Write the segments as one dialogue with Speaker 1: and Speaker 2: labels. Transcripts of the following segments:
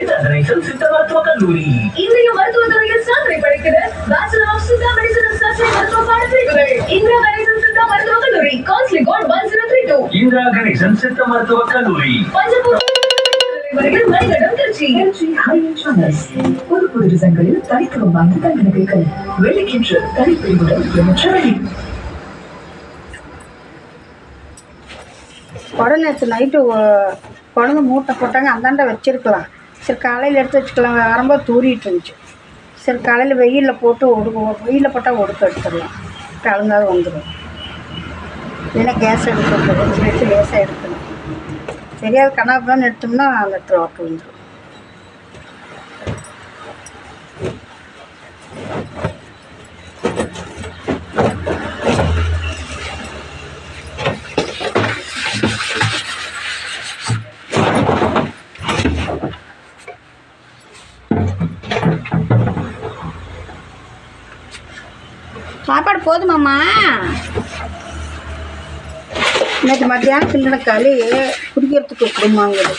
Speaker 1: கணேசன் சித்த மருத்துவ கல்லூரி இந்திய மருத்துவத்துறையில் சாதனை படைக்கிற bachelor of Siddha medicine and surgery மருத்துவ பாடப்பிரிவுகள் இந்திரா கணேசன் சித்தா மருத்துவ கல்லூரி கவுன்சிலிங் கோட் 1032 இந்திரா கணேசன் சித்த மருத்துவ கல்லூரி பஞ்சபூர் மணிகண்டம் திருச்சி புது டிசைன்களில் தனித்துவம் வாய்ந்த தங்க நகைகள் வெள்ளிக்கின்று தனிப்பிரிவுடன் எண்ணற்ற வழி.
Speaker 2: உடனே நேற்று நைட்டு குழந்தை மூட்டை போட்டாங்க, அந்தாண்ட வச்சுருக்கலாம். சரி காலையில் எடுத்து வச்சுக்கலாம், வரும்போது தூரிட்டு இருந்துச்சு. சரி காலையில் வெயிலில் போட்டு வெயிலில் போட்டால் ஒடுக்க எடுத்துடலாம், கலந்தாலும் வந்துடும். இல்லைன்னா கேஸ் எடுக்கணும், வச்சு லேசாக எடுக்கணும். தெரியாது கண்ணாப்புன்னு எடுத்தோம்னா அந்த இடத்துல ஓட்டு வந்துடும். சாப்பாடு போதுமாம்மா? இன்னைக்கு மத்தியானம் கிண்டின களி குடிக்கிறதுக்கு கொடுமாங்குது.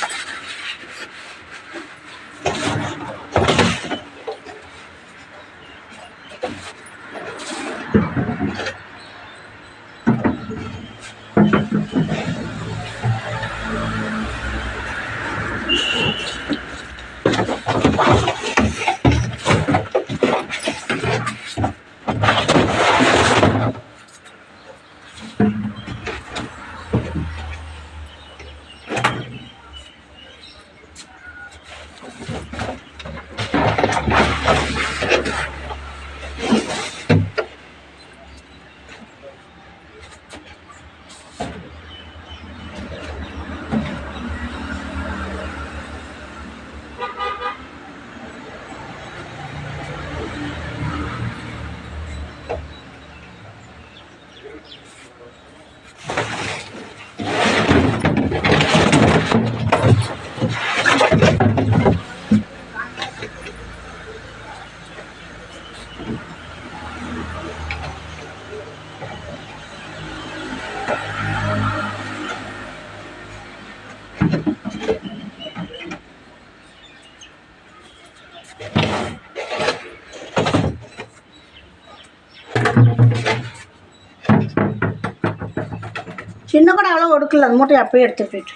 Speaker 2: சின்ன கூட அவ்வளோ ஒடுக்கல, அந்த மூட்டையை அப்படியே எடுத்துட்டு போயிட்டு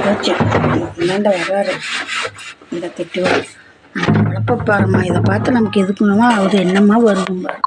Speaker 2: வச்சு இந்தாண்ட வர்றாரு இந்த திட்டுவார். குழப்ப பாருமா, இதை பார்த்து நமக்கு எதுக்குமா அது என்னம்மா வருதும்பாரு.